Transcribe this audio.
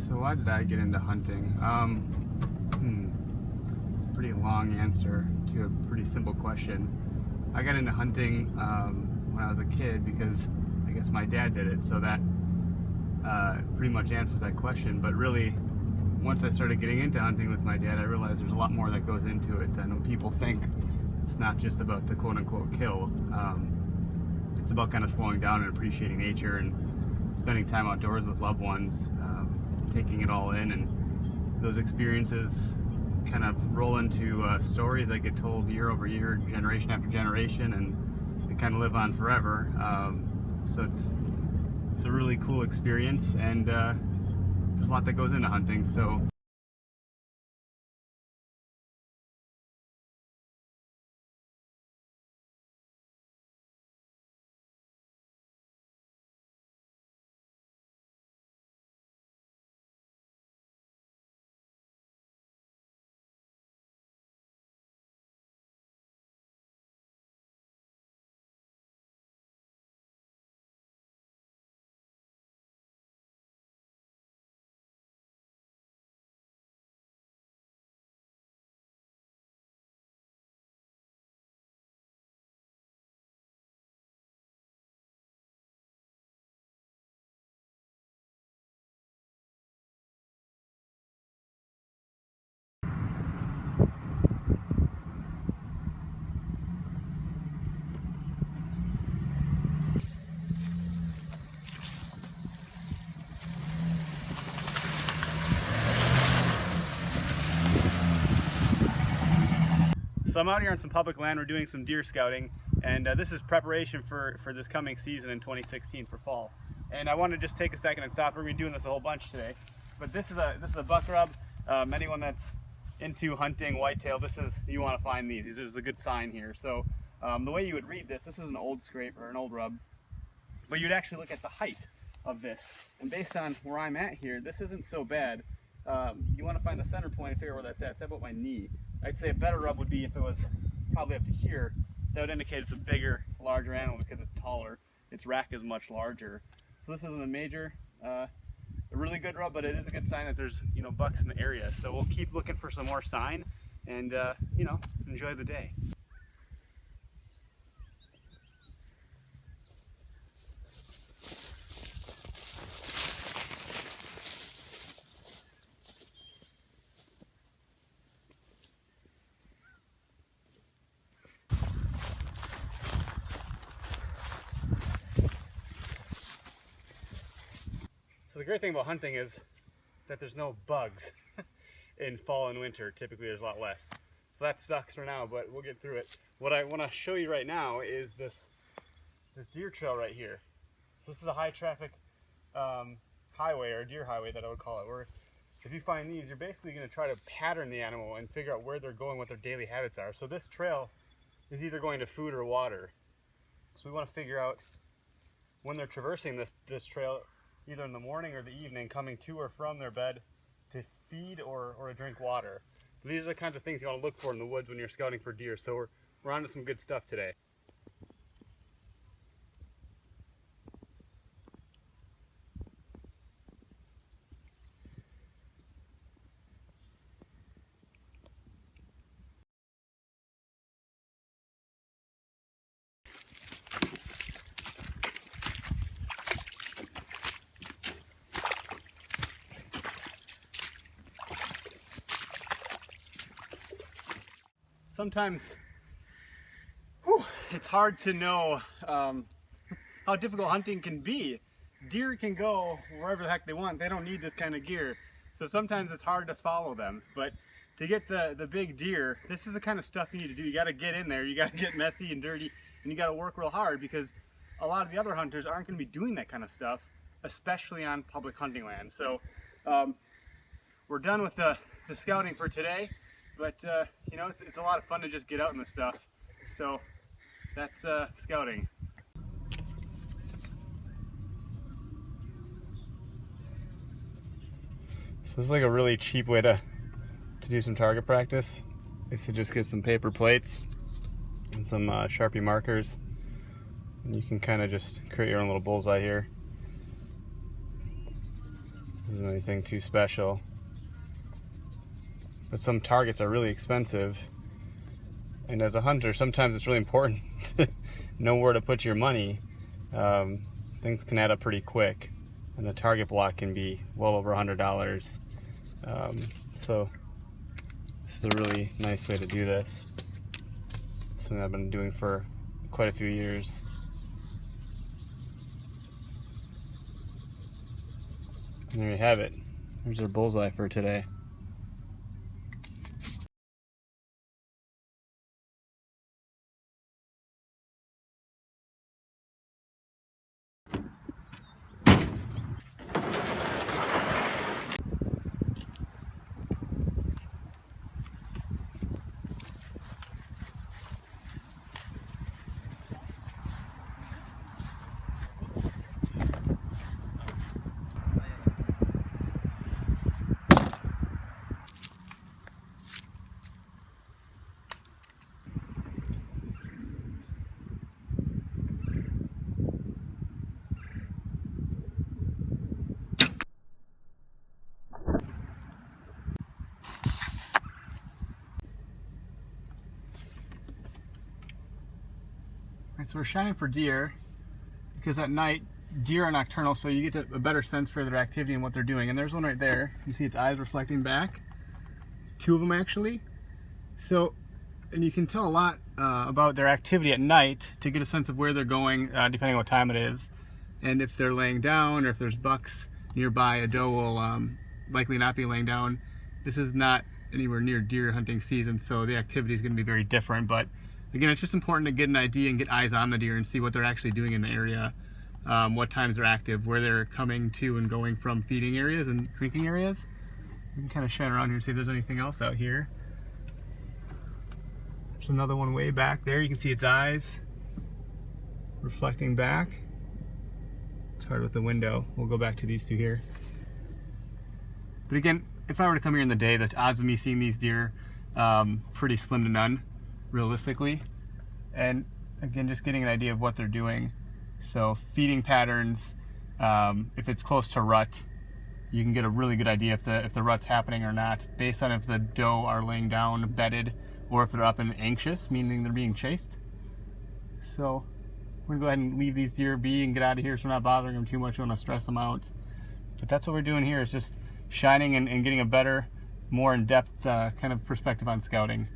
So why did I get into hunting? It's a pretty long answer to a pretty simple question. I got into hunting when I was a kid because I guess my dad did it, so that pretty much answers that question. But really, once I started getting into hunting with my dad, I realized there's a lot more that goes into it than what people think. It's not just about the quote-unquote kill. It's about kind of slowing down and appreciating nature and spending time outdoors with loved ones, taking it all in, and those experiences kind of roll into stories that get told year over year, generation after generation, and they kind of live on forever. So it's a really cool experience, and there's a lot that goes into hunting. So I'm out here on some public land. We're doing some deer scouting, and this is preparation for this coming season in 2016 for fall. And I want to just take a second and stop. We're going to be doing this a whole bunch today, but this is a buck rub. Anyone that's into hunting whitetail, you want to find these. This is a good sign here. So the way you would read this is an old scrape or an old rub, but you'd actually look at the height of this. And based on where I'm at here, this isn't so bad. You want to find the center point and figure where that's at. It's about my knee. I'd say a better rub would be if it was probably up to here. That would indicate it's a bigger, larger animal because it's taller. Its rack is much larger. So this isn't a really good rub, but it is a good sign that there's bucks in the area. So we'll keep looking for some more sign and enjoy the day. So the great thing about hunting is that there's no bugs in fall and winter. Typically there's a lot less. So that sucks for now, but we'll get through it. What I want to show you right now is this deer trail right here. So this is a high traffic highway, or deer highway that I would call it, where if you find these, you're basically going to try to pattern the animal and figure out where they're going, what their daily habits are. So this trail is either going to food or water. So we want to figure out when they're traversing this trail, either in the morning or the evening, coming to or from their bed to feed or to drink water. These are the kinds of things you want to look for in the woods when you're scouting for deer. So we're on to some good stuff today. Sometimes it's hard to know how difficult hunting can be. Deer can go wherever the heck they want. They don't need this kind of gear. So sometimes it's hard to follow them. But to get the big deer, this is the kind of stuff you need to do. You got to get in there. You got to get messy and dirty, and you got to work real hard, because a lot of the other hunters aren't going to be doing that kind of stuff, especially on public hunting land. So we're done with the scouting for today. But it's a lot of fun to just get out in this stuff. So that's scouting. So this is like a really cheap way to do some target practice. Is to just get some paper plates and some Sharpie markers, and you can kind of just create your own little bullseye here. Isn't anything too special. But some targets are really expensive. And as a hunter, sometimes it's really important to know where to put your money. Things can add up pretty quick, and the target block can be well over $100. So this is a really nice way to do this. Something I've been doing for quite a few years. And there you have it. There's our bullseye for today. So we're shining for deer because at night deer are nocturnal, so you get a better sense for their activity and what they're doing. And there's one right there. You see its eyes reflecting back. Two of them actually. So, and you can tell a lot about their activity at night to get a sense of where they're going, depending on what time it is. And if they're laying down or if there's bucks nearby, a doe will likely not be laying down. This is not anywhere near deer hunting season, so the activity is going to be very different. But again, it's just important to get an idea and get eyes on the deer and see what they're actually doing in the area, what times they're active, where they're coming to and going from feeding areas and drinking areas. You can kind of shine around here and see if there's anything else out here. There's another one way back there. You can see its eyes reflecting back. It's hard with the window. We'll go back to these two here. But again, if I were to come here in the day, the odds of me seeing these deer pretty slim to none, realistically. And again, just getting an idea of what they're doing. So feeding patterns, if it's close to rut, you can get a really good idea if the rut's happening or not, based on if the doe are laying down bedded or if they're up and anxious, meaning they're being chased. So we're gonna go ahead and leave these deer be and get out of here so we're not bothering them too much. We don't want to stress them out. But that's what we're doing here, is just shining and getting a better, more in-depth kind of perspective on scouting.